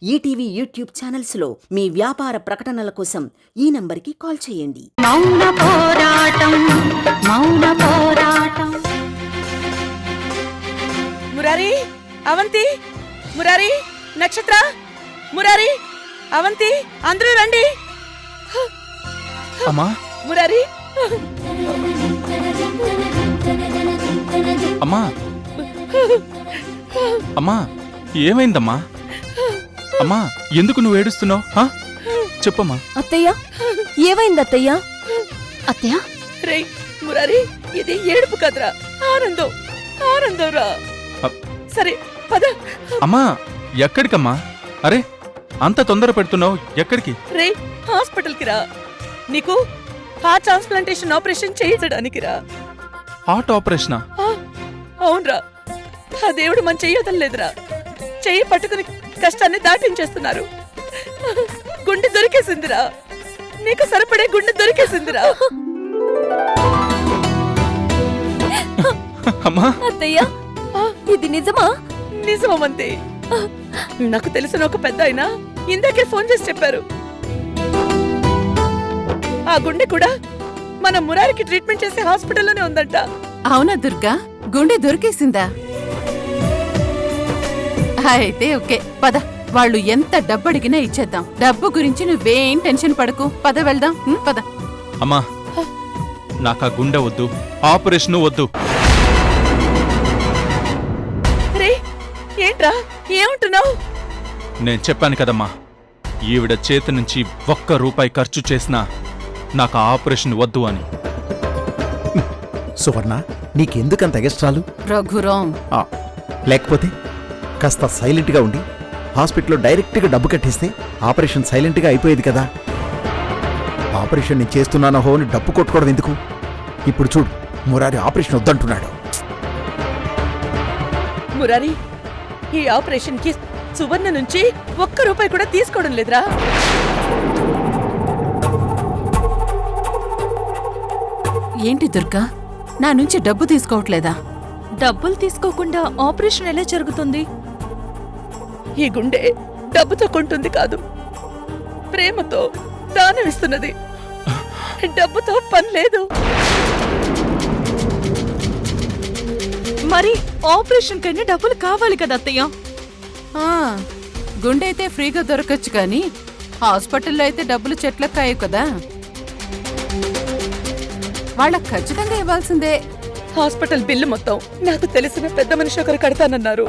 ETV YouTube ఛానల్స్లో మీ వ్యాపార ప్రకటనల కోసం ఈ నంబర్కి కాల్ చేయండి. మౌన పోరాటం మౌన పోరాటం. మురారి, అవంతి, మురారి, నక్షత్ర, మురారి, అవంతి, అందరూ రండి. అమ్మా, మురారి, అమ్మా, అమ్మా, ఏమైందమ్మా? అమ్మా, ఎందుకు నువ్వు ఏడుస్తున్నావు? చెప్పమ్మా. అత్తయ్య, ఏమైంది అత్తయ్య? అత్తయ్య, రే మురారి, ఇది ఏడుపు కదరా, ఆనందం, ఆనందం రా. సరే పద. అమ్మా, ఎక్కడికమ్మా? అరే, అంత తొందర పెడుతున్నావు, ఎక్కడికి? రే, హాస్పిటల్కి రా. నీకు హార్ట్ ట్రాన్స్ప్లాంటేషన్ ఆపరేషన్ చేయించడానికి రా. హార్ట్ ఆపరేషనా? అవునరా, ఆ దేవుడు మన చెయ్యొదలేదురా. చెయ్యి పట్టుకుని కష్టాన్ని దాటించేస్తున్నారు. గుండె దొరికేసిందిరా, నీకు సరిపడే గుండె దొరికేసిందిరా. అమ్మా, అత్తయ్య, ఇది నిజమా? నిజమంతే. నాకు తెలిసిన ఒక పెద్ద ఆయన ఇందాకే ఫోన్ చేసి చెప్పారు. ఆ గుండె కూడా మన మురారికి ట్రీట్మెంట్ చేసే హాస్పిటల్లోనే ఉందంట. అవునా దుర్గా, గుండె దొరికేసిందా? అయితే ఓకే, పద. వాళ్ళు ఎంత డబ్బు అడిగినా ఇచ్చేద్దాం. డబ్బు గురించి నువ్వేం టెన్షన్ పడకు. పద, వెళ్దాం. పద. అమ్మా, నాకా గుండె వద్దు, ఆపరేషన్ వద్దు. రే, ఏంట్రా, ఏమంటున్నావు? నేను చెప్పాను కదమ్మా, ఈవిడ చేతి నుంచి ₹1 ఖర్చు చేసినా నాకు ఆపరేషన్ వద్దు అని. సువర్ణ, నీకెందుకంత ఎగస్ట్రాలు? రఘురాం, లేకపోతే కాస్త సైలెంట్గా ఉండి హాస్పిటల్లో డైరెక్ట్గా డబ్బు కట్టేస్తే ఆపరేషన్ సైలెంట్గా అయిపోయేది కదా. ఆపరేషన్ నేను చేస్తున్నానో అని డబ్బు కొట్టుకోవడం ఎందుకు? ఇప్పుడు చూడు, మురారి ఆపరేషన్ వద్దంటున్నాడు. మురారి, ఈ ఆపరేషన్ కి సువర్ణ నుంచి ₹1 కూడా తీసుకోవడం లేదురా. ఏంటి దుర్గా, నా నుంచి డబ్బు తీసుకోవట్లేదా? డబ్బులు తీసుకోకుండా ఆపరేషన్ ఎలా జరుగుతుంది? ఈ గుండె డబ్బుతో కొంటుంది కాదు, ప్రేమతో దానమిస్తున్నది. డబ్బుతో పని లేదు. మరి ఆపరేషన్ కన్నా డబ్బులు కావాలి కదా అత్తయ్య? గుండె అయితే ఫ్రీగా దొరకచ్చు, కానీ హాస్పిటల్లో అయితే డబ్బులు చెట్లకాయవు కదా. వాళ్ళకి ఖచ్చితంగా ఇవ్వాల్సిందే. హాస్పిటల్ బిల్లు మొత్తం నాకు తెలిసిన పెద్ద మనిషి ఒకరు కడతానన్నారు.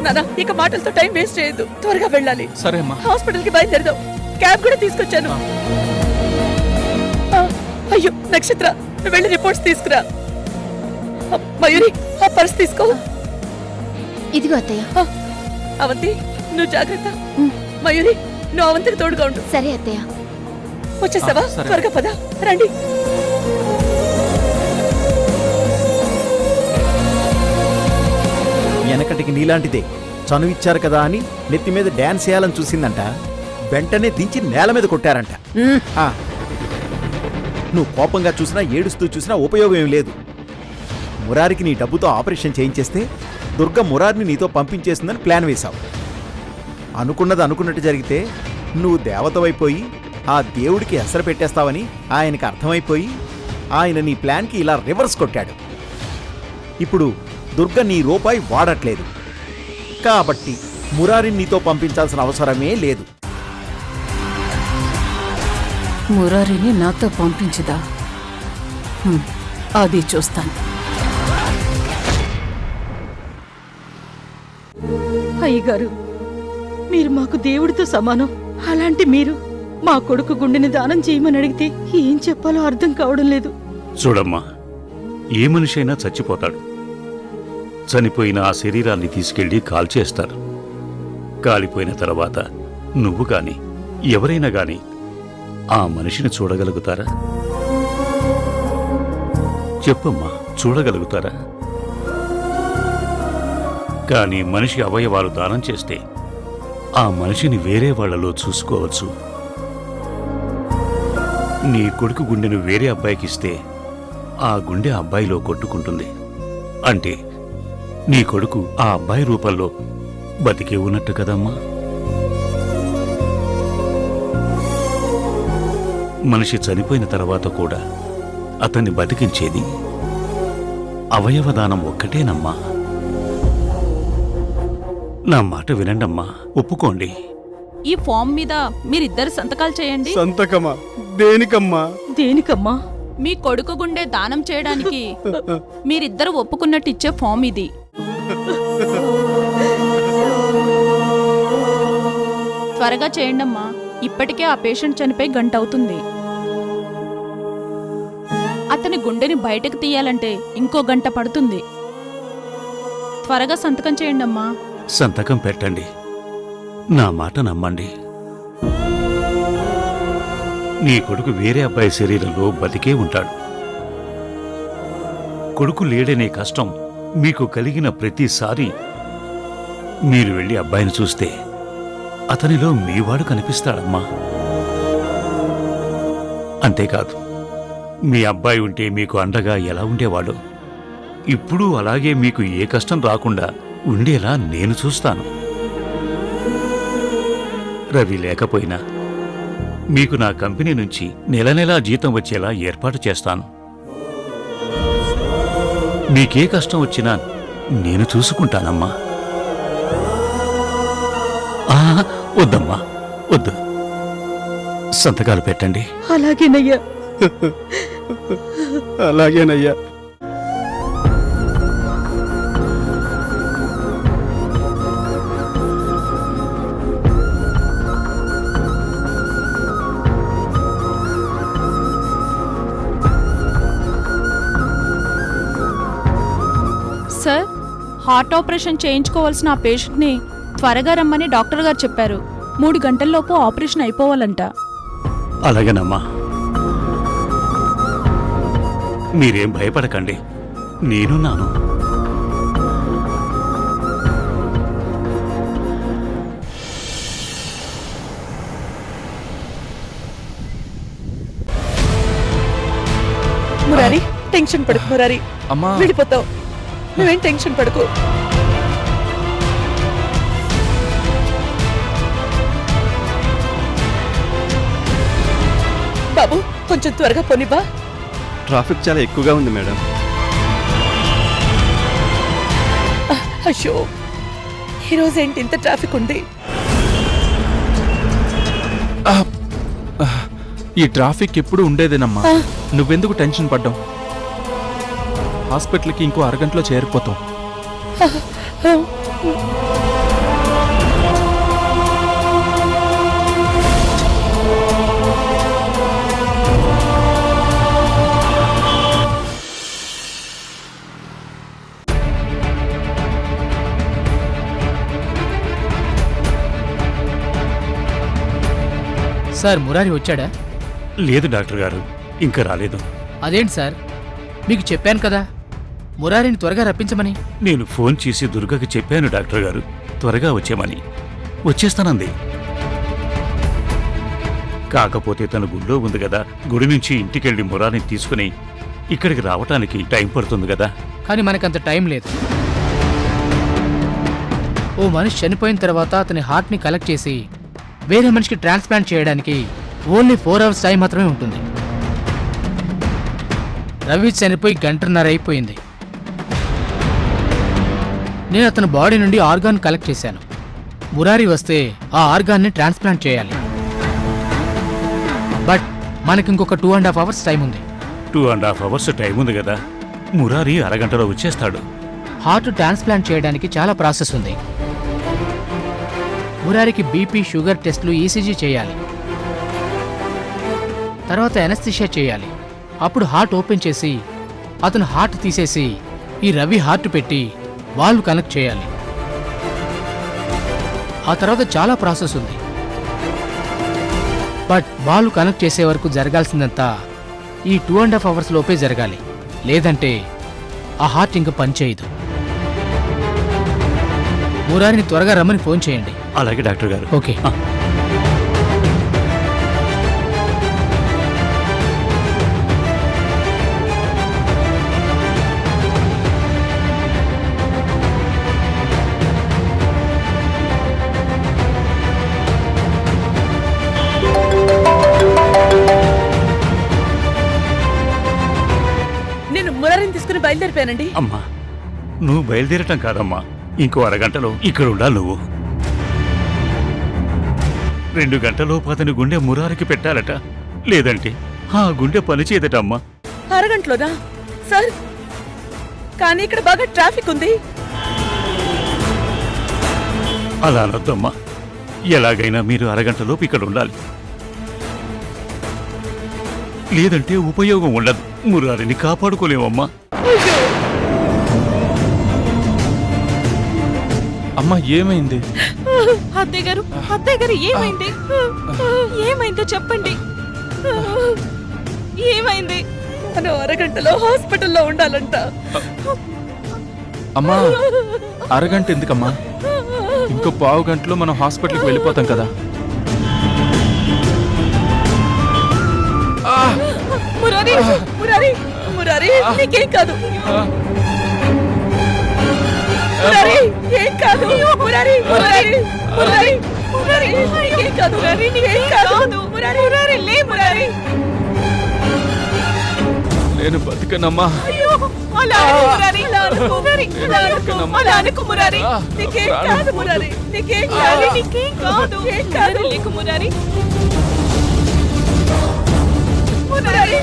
నానా, ఇక మాటలతో టైం వేస్ట్ చేయొద్దు, త్వరగా వెళ్ళాలి. సరే అమ్మా. హాస్పిటల్ కి బయలుదేరదాం. క్యాబ్ కూడా తీసుకొచ్చాను. అయ్యో నక్షత్ర, నువ్వు వెళ్ళి రిపోర్ట్స్ తీసుకురా. మయూరి, ఆ పర్స్ తీసుకో. ఇదిగో అత్తయ్య. అవంతి, నువ్వు జాగ్రత్త. మయూరి, నువ్వు అవంతికి తోడుగా ఉండు. సరే అత్తయ్య. వచ్చేసావా? సరే. త్వరగా పద, రండి. వెనకటికి నీలాంటిదే చనువిచ్చారు కదా అని నెత్తి మీద డ్యాన్స్ చేయాలని చూసిందంట. వెంటనే దించి నేల మీద కొట్టారంట. నువ్వు కోపంగా చూసినా ఏడుస్తూ చూసినా ఉపయోగం ఏం లేదు. మురారికి నీ డబ్బుతో ఆపరేషన్ చేయించేస్తే దుర్గ మురారిని నీతో పంపించేస్తుందని ప్లాన్ వేశావు. అనుకున్నది అనుకున్నట్టు జరిగితే నువ్వు దేవతవైపోయి ఆ దేవుడికి ఎసరు పెట్టేస్తావని ఆయనకి అర్థమైపోయి ఆయన నీ ప్లాన్కి ఇలా రివర్స్ కొట్టాడు. ఇప్పుడు దుర్గ నీ రూపాయి వాడట్లేదు కాబట్టి మురారిని నీతో పంపించాల్సిన అవసరమే లేదు. మురారిని నాతో పంపించదా? అది చూస్తాను. అయ్యగారు, మీరు మాకు దేవుడితో సమానం. అలాంటి మీరు మా కొడుకు గుండెని దానం చేయమని అడిగితే ఏం చెప్పాలో అర్థం కావడం లేదు. చూడమ్మా, ఏ మనిషి అయినా చచ్చిపోతాడు. చనిపోయిన ఆ శరీరాన్ని తీసుకెళ్లి కాల్చేస్తారు. కాలిపోయిన తర్వాత నువ్వు గాని ఎవరైనా గాని ఆ మనిషిని చూడగలుగుతారా? చెప్పమ్మా, చూడగలుగుతారా? కానీ మనిషి అవయవాలు దానం చేస్తే ఆ మనిషిని వేరే వాళ్లలో చూసుకోవచ్చు. నీ కొడుకు గుండెను వేరే అబ్బాయికిస్తే ఆ గుండె అబ్బాయిలో కొట్టుకుంటుంది. అంటే నీ కొడుకు ఆ అబ్బాయి రూపంలో బతికే ఉన్నట్టు కదమ్మా. మనిషి చనిపోయిన తర్వాత కూడా అతన్ని బతికించేది అవయవదానం ఒక్కటేనమ్మా. నా మాట వినండమ్మా, ఒప్పుకోండి. ఈ ఫామ్ మీద మీరిద్దరు సంతకాలు చేయండి. సంతకమా? దేనికమ్మా? దేనికమ్మా? మీ కొడుకు గుండె దానం చేయడానికి మీరిద్దరు ఒప్పుకున్నట్టు ఇచ్చే ఫామ్ ఇది. త్వరగా చేయండమ్మా, ఇప్పటికే ఆ పేషెంట్ చనిపోయి గంట అవుతుంది. అతని గుండెని బయటకు తీయాలంటే ఇంకో గంట పడుతుంది. త్వరగా సంతకం చేయండమ్మా. సంతకం పెట్టండి. నా మాట నమ్మండి. నీ కొడుకు వేరే అబ్బాయి శరీరంలో బతికే ఉంటాడు. కొడుకు లేడనే కష్టం మీకు కలిగిన ప్రతిసారి మీరు వెళ్ళి అబ్బాయిని చూస్తే అతనిలో మీవాడు కనిపిస్తాడమ్మా. అంతేకాదు, మీ అబ్బాయి ఉంటే మీకు అండగా ఎలా ఉండేవాడు, ఇప్పుడు అలాగే మీకు ఏ కష్టం రాకుండా ఉండేలా నేను చూస్తాను. రవి లేకపోయినా మీకు నా కంపెనీ నుంచి నెల నెలా జీతం వచ్చేలా ఏర్పాటు చేస్తాను. మీకే కష్టం వచ్చినా నేను చూసుకుంటానమ్మా. వద్దమ్మా, వద్దు. సంతకాలు పెట్టండి. అలాగేనయ్యా. అలాగేనయ్యా. సార్, హార్ట్ ఆపరేషన్ చేయించుకోవాల్సిన ఆ పేషెంట్ని త్వరగా రమ్మని డాక్టర్ గారు చెప్పారు. 3 గంటల్లోపు ఆపరేషన్ అయిపోవాలంట. అలాగేనమ్మా. మీరేం భయపడకండి, నేనున్నాను. మురారి, టెన్షన్ పడుకు మురారి. అమ్మా, విడిపోతావు. నువ్వేం టెన్షన్ పడుకో. బాబు, కొంచెం త్వరగా పోనివ్వా. ట్రాఫిక్ చాలా ఎక్కువగా ఉంది మేడం. అయ్యో, ఈరోజు ఏంటి ఇంత ట్రాఫిక్ ఉంది? ఈ ట్రాఫిక్ ఎప్పుడు ఉండేదేనమ్మా. నువ్వెందుకు టెన్షన్ పడ్డావు? హాస్పిటల్కి ఇంకో అరగంటలో చేరిపోతాం. సార్, మురారి వచ్చాడా? లేదు డాక్టర్ గారు, ఇంకా రాలేదు. అదేంటి సార్, మీకు చెప్పాను కదా మురారిని త్వరగా రప్పించమని. నేను ఫోన్ చేసి దుర్గకి చెప్పాను డాక్టర్ గారు, త్వరగా వచ్చేమని. వచ్చేస్తానంది. కాకపోతే తన గుడిలో ఉంది కదా, గుడి నుంచి ఇంటికెళ్ళి మురారిని తీసుకుని ఇక్కడికి రావటానికి టైం పడుతుంది కదా. కానీ మనకంత టైం లేదు. ఓ మనిషి చనిపోయిన తర్వాత అతని హార్ట్ని కలెక్ట్ చేసి వేరే మనిషికి ట్రాన్స్ప్లాంట్ చేయడానికి ఓన్లీ 4 అవర్స్ టైం మాత్రమే ఉంటుంది. రవి చనిపోయి 1.5 గంట అయిపోయింది. నేను అతని బాడీ నుండి ఆర్గాన్ కలెక్ట్ చేశాను. మురారి వస్తే ఆ ఆర్గాన్ని ట్రాన్స్ప్లాంట్ చేయాలి. బట్ మనకి ఇంకొక 2.5 అవర్స్ టైం ఉంది. 2.5 అవర్స్ టైం ఉంది కదా, మురారి అరగంటలో వచ్చేస్తాడు. హార్ట్ ట్రాన్స్ప్లాంట్ చేయడానికి చాలా ప్రాసెస్ ఉంది. మురారికి బీపీ, షుగర్ టెస్టులు, ఈసీజీ చేయాలి. తర్వాత ఎనస్థీషియా చేయాలి. అప్పుడు హార్ట్ ఓపెన్ చేసి అతను హార్ట్ తీసేసి ఈ రవి హార్ట్ పెట్టి వాల్వ్ కనెక్ట్ చేయాలి. ఆ తర్వాత చాలా ప్రాసెస్ ఉంది. బట్ వాల్వ్ కనెక్ట్ చేసే వరకు జరగాల్సిందంతా ఈ 2.5 అవర్స్ లోపే జరగాలి. లేదంటే ఆ హార్ట్ ఇంకా పనిచేయదు. మురారిని త్వరగా రమ్మని ఫోన్ చేయండి. అలాగే డాక్టర్ గారు. ఓకే. బయలుదేరిపోయానండి. అమ్మా నువ్వు బయలుదేరటం కాదమ్మా, ఇంకో అరగంటలో ఇక్కడ ఉండాలి నువ్వు. 2 గంటలోపు అతని గుండె మురారికి పెట్టాలట, లేదంటే ఆ గుండె పనిచేయదటమ్మా. అరగంటలోనా సార్? కానీ ఇక్కడ బాగా ట్రాఫిక్ ఉంది. అలా అనొద్దమ్మా, ఎలాగైనా మీరు అరగంటలోపు ఇక్కడ ఉండాలి, లేదంటే ఉపయోగం ఉండదు. మురారిని కాపాడుకోలేమమ్మా. అమ్మా ఏమైంది? అత్తయ్య గారు ఏమైంది? ఏమైందో చెప్పండి. ఏమైంది? మనం అరగంటలో హాస్పిటల్లో ఉండాలంట. అమ్మా అరగంట ఎందుకమ్మా? ఇంకో పావు గంటలో మనం హాస్పిటల్కి వెళ్ళిపోతాం కదా. మురారి మురారి మురారి నీకేం కాదు. మురారి ఏం కాదు. మురారి మురారి మురారి మురారి నీకేం కాదు. మురారి నీకేం కాదు. మురారి మురారి లే మురారి. నేను బతికనమ్మా. అలా మురారి అలా అనుకు మురారి. నీకేం కాదు మురారి. నీకేం కాదు. నీకేం కాదు. ఏం కాదు లేకు మురారి. మురారి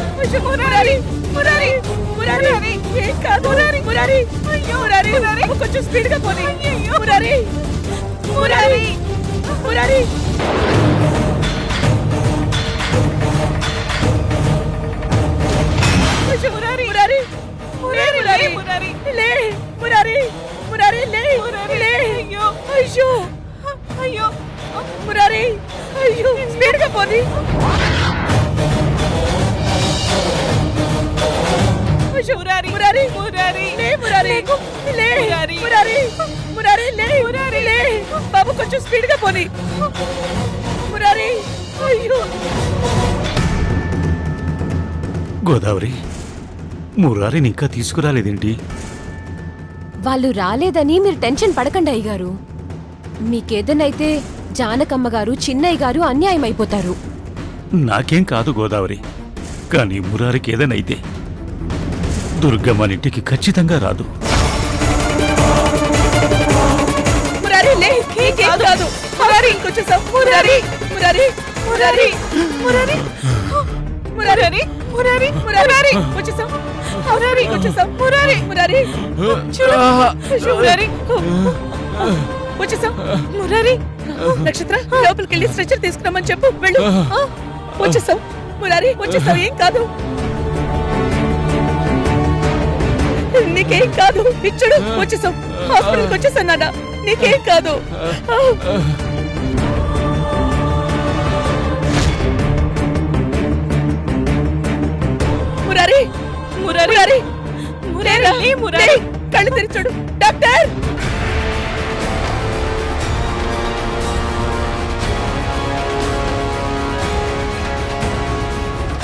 మురారి మురారి మురారి ఏం కాదు. మురారి మురారి అయ్యో మురారి మురారి కొంచెం స్పీడ్ గా పోనీ. మురారి మురారి మురారి మురారి మురారి మురారి మురారి లే మురారి మురారి లే లే అయ్యో అయ్యో అయ్యో మురారి అయ్యో స్పీడ్ గా పోనీ. మురారి మురారి మురారి లే మురారి లే మురారి మురారి లే మురారి లే బాబు కొంచెం స్పీడ్ గా పోనీ. మురారి అయ్యో. గోదావరి, మురారిని ఇంకా తీసుకురాలేదేంటి? వాళ్ళు రాలేదని మీరు టెన్షన్ పడకండి అయ్యగారు. మీకేదనైతే జానకమ్మ గారు, చిన్నయ్య గారు అన్యాయం అయిపోతారు. నాకేం కాదు గోదావరి, కానీ మురారికి ఏదైతే దుర్గమ్మనింటికి ఖచ్చితంగా రాదు. మురారి లే నీకేం కాదు. మురారి కొంచెం మురారి మురారి మురారి మురారి మురారి మురారి మురారి వచ్చేసాం. మురారి వచ్చేసాం. మురారి మురారి మురారి వచ్చేసాం. మురారి నక్షత్ర లోపలికి వెళ్ళి స్ట్రెచర్ తీసుకురామని చెప్పు. వెళ్ళు. వచ్చేసాం మురారి వచ్చేసాం. ఏం కాదు. నీకేం కాదు. ఇచ్చుడు వచ్చేసాం. హాస్పిటల్కి వచ్చేసాను నాన్న. నీకేం కాదు. మురారి మురారి మురారి మురారి కళ్ళు తెరిచాడు. డాక్టర్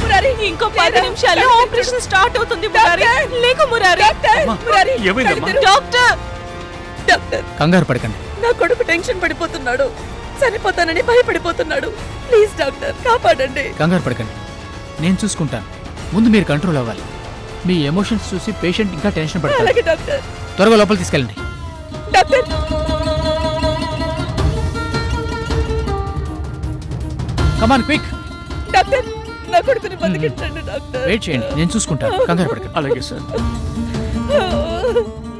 మురారి ఇంకో 10 నిమిషాల్లో ఆపరేషన్ స్టార్ట్ అవుతుంది. మురారి లేకు మురారి. మురారి డాక్టర్ డాక్టర్ కంగారు పడకండి. నా కొడుకు టెన్షన్ పడిపోతున్నాడు. చనిపోతానని భయపడిపోతున్నాడు. ప్లీజ్ డాక్టర్ కాపాడండి. కంగారు పడకండి, నేను చూసుకుంటాను. ముందు మీరు కంట్రోల్ అవ్వాలి. మీ ఎమోషన్స్ చూసి పేషెంట్ ఇంకా టెన్షన్ పడతారు. అలాగే డాక్టర్. త్వరగా లోపల తీసుకెళ్ళండి. Doctor come on quick. డాక్టర్ నా కొడుకుని బతికించండి డాక్టర్. వెయిట్ చేయండి, నేను చూసుకుంటాను. కంగారు పడకండి. అలాగే సార్.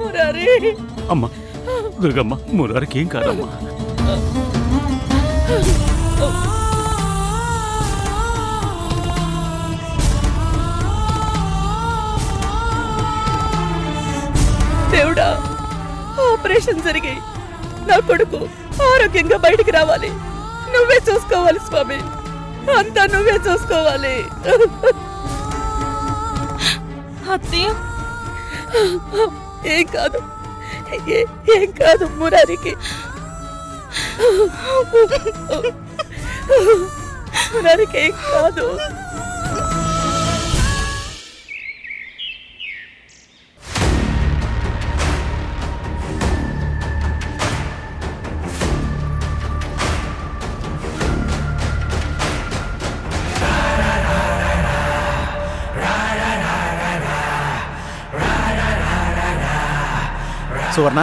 మురారి అమ్మా దుర్గమ్మ, మురారికి ఏం కాదమ్మా. దేవుడా ఆపరేషన్ జరిగి నా కొడుకు ఆరోగ్యంగా బయటికి రావాలి. నువ్వే చూసుకోవాలి స్వామి. అంతా నువ్వే చూసుకోవాలి. అత్తయ్య ఏం కాదు. ఏం కాదు మురారికి. మురారికి ఏం కాదు. సువర్ణ,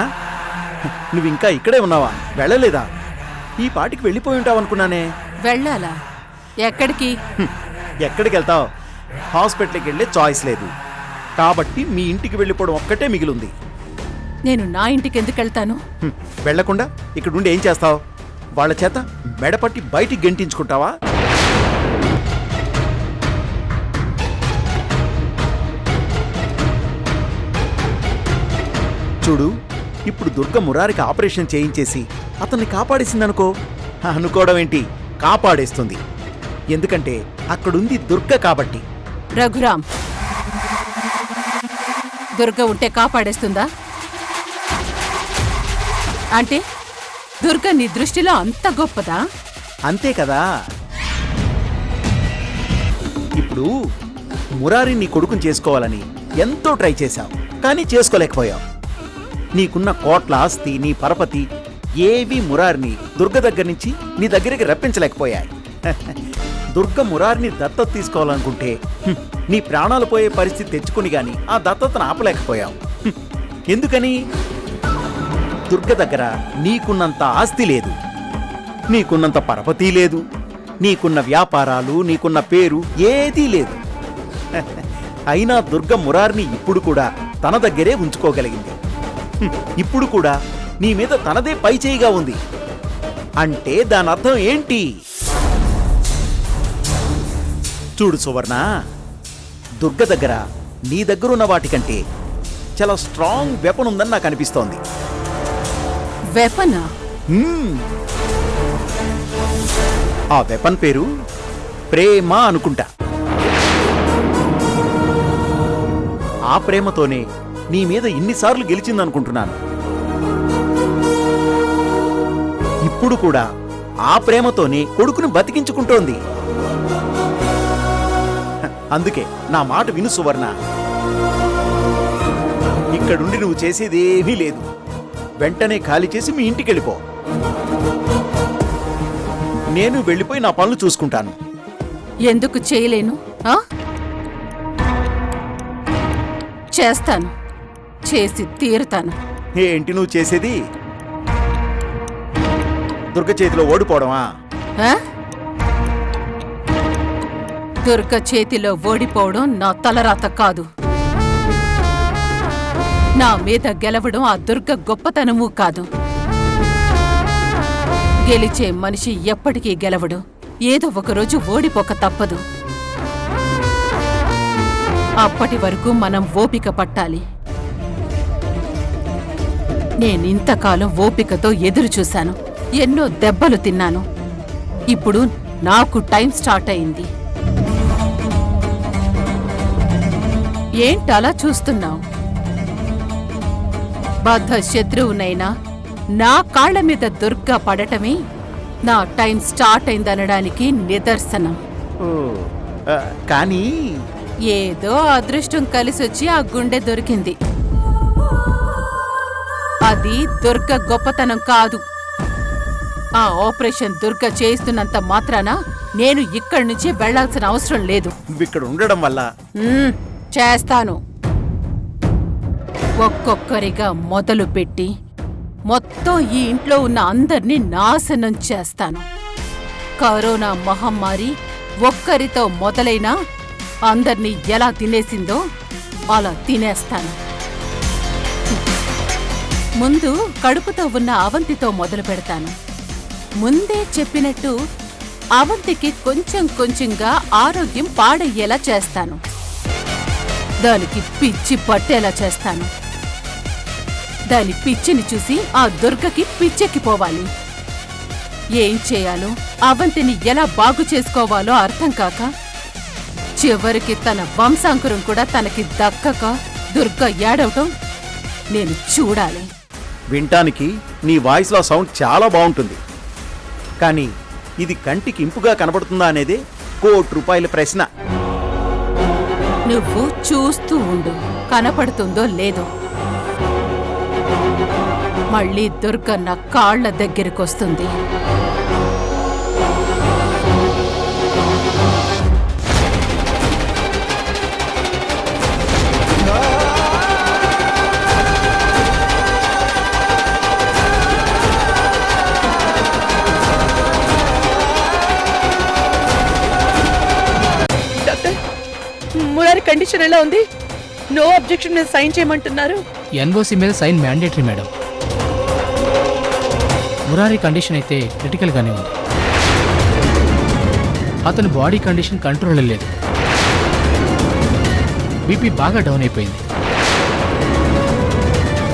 నువ్వు ఇంకా ఇక్కడే ఉన్నావా? వెళ్ళలేదా? ఈ పాటికి వెళ్ళిపోయి ఉంటావు అనుకున్నానే. వెళ్ళాలా? ఎక్కడికి? ఎక్కడికి వెళ్తావు? హాస్పిటల్కి వెళ్ళే చాయిస్ లేదు కాబట్టి మీ ఇంటికి వెళ్ళిపోవడం ఒక్కటే మిగిలింది. నేను నా ఇంటికి ఎందుకు వెళ్తాను? వెళ్లకుండా ఇక్కడుండి ఏం చేస్తావు? వాళ్ళ చేత మెడపట్టి బయటికి గెంటించుకుంటావా? చూడు, ఇప్పుడు దుర్గ మురారికి ఆపరేషన్ చేయించేసి అతన్ని కాపాడేసిందనుకో. అనుకోవడం ఏంటి, కాపాడేస్తుంది. ఎందుకంటే అక్కడుంది దుర్గ కాబట్టి. రఘురామ్, దుర్గ ఉంటే కాపాడేస్తుందా? అంటే దుర్గ నీ దృష్టిలో అంత గొప్పదా? అంతే కదా. ఇప్పుడు మురారి నీ కొడుకుని చేసుకోవాలని ఎంతో ట్రై చేశావు, కానీ చేసుకోలేకపోయావు. నీకున్న కోట్ల ఆస్తి, నీ పరపతి ఏవి మురారిని దుర్గ దగ్గర నుంచి నీ దగ్గరికి రప్పించలేకపోయాయి. దుర్గ మురారిని దత్తత తీసుకోవాలనుకుంటే నీ ప్రాణాలు పోయే పరిస్థితి తెచ్చుకుని గాని ఆ దత్తతను ఆపలేకపోయావు. ఎందుకని? దుర్గ దగ్గర నీకున్నంత ఆస్తి లేదు, నీకున్నంత పరపతి లేదు, నీకున్న వ్యాపారాలు, నీకున్న పేరు ఏదీ లేదు. అయినా దుర్గ మురారిని ఇప్పుడు కూడా తన దగ్గరే ఉంచుకోగలిగింది. ఇప్పుడు కూడా నీ మీద తనదే పైచేయిగా ఉంది. అంటే దాని అర్థం ఏంటి? చూడు సువర్ణ, దుర్గ దగ్గర నీ దగ్గరున్న వాటికంటే చాలా స్ట్రాంగ్ వెపన్ ఉందని నాకు అనిపిస్తోంది. వెపనా? ఆ వెపన్ పేరు ప్రేమ అనుకుంటా. ఆ ప్రేమతోనే నీ మీద ఇన్నిసార్లు గెలిచిందనుకుంటున్నాను. ఇప్పుడు కూడా ఆ ప్రేమతోనే కొడుకుని బతికించుకుంటోంది. అందుకే నా మాట విను సువర్ణ. ఇక్కడుండి నువ్వు చేసేదేమీ లేదు. వెంటనే ఖాళీ చేసి మీ ఇంటికి వెళ్ళిపో. నేను వెళ్ళిపోయి నా పనులు చూసుకుంటాను. ఎందుకు చేయలేను? చేస్తాను, చేసి తీరుతాను. ఏంటి నువ్వు చేసేది? దుర్గ చేతిలో ఓడిపోవడమా? దుర్గ చేతిలో ఓడిపోవడం నా తలరాత కాదు. నా మీద గెలవడం ఆ దుర్గ గొప్పతనమూ కాదు. గెలిచే మనిషి ఎప్పటికీ గెలవడు. ఏదో ఒకరోజు ఓడిపోక తప్పదు. అప్పటి వరకు మనం ఓపిక పట్టాలి. నేనింతకాలం ఓపికతో ఎదురు చూశాను, ఎన్నో దెబ్బలు తిన్నాను. ఇప్పుడు నాకు టైం స్టార్ట్ అయింది. ఏంటలా చూస్తున్నావు? బద్ధ శత్రువునైనా నా కాళ్ల మీద దుర్గ పడటమే నా టైం స్టార్ట్ అయిందనడానికి నిదర్శనం. కానీ ఏదో అదృష్టం కలిసొచ్చి ఆ గుండె దొరికింది. అది దుర్గ గొప్పతనం కాదు. ఆ ఆపరేషన్ దుర్గ చేస్తున్నంత మాత్రాన నేను ఇక్కడి నుంచి వెళ్లాల్సిన అవసరం లేదు. ఇక్కడ ఉండడం వల్ల చేస్తాను. ఒక్కొక్కరిగా మొదలుపెట్టి మొత్తం ఈ ఇంట్లో ఉన్న అందర్నీ నాశనం చేస్తాను. కరోనా మహమ్మారి ఒక్కరితో మొదలైనా అందర్నీ ఎలా తినేసిందో అలా తినేస్తాను. ముందు కడుపుతో ఉన్న అవంతితో మొదలు పెడతాను. ముందే చెప్పినట్టు అవంతికి కొంచెం కొంచెంగా ఆరోగ్యం పాడయ్యేలా చేస్తాను. దానికి పిచ్చి పట్టేలా చేస్తాను. దాని పిచ్చిని చూసి ఆ దుర్గకి పిచ్చెక్కిపోవాలి. ఏం చేయాలో, అవంతిని ఎలా బాగు చేసుకోవాలో అర్థం కాక చివరికి తన వంశాంకురం కూడా తనకి దక్కక దుర్గ ఏడవటం నేను చూడాలి. వినటానికి నీ వాయిస్లో సౌండ్ చాలా బాగుంటుంది, కానీ ఇది కంటికి ఇంపుగా కనబడుతుందా అనేదే ₹1,00,00,000 ప్రశ్న. నువ్వు చూస్తూ ఉండు, కనపడుతుందో లేదో. మళ్ళీ దుర్గ నా కాళ్ల దగ్గరికొస్తుంది. మురారి కండిషన్ ఎలా ఉంది? నో అబ్జెక్షన్ మీద సైన్ చేయమంటున్నారు. ఎన్ఓసి మీద sign mandatory madam. Murari condition అయితే క్రిటికల్గానే ఉంది. అతని బాడీ కండిషన్ కంట్రోల్ లేదు. బీపీ బాగా డౌన్ అయిపోయింది.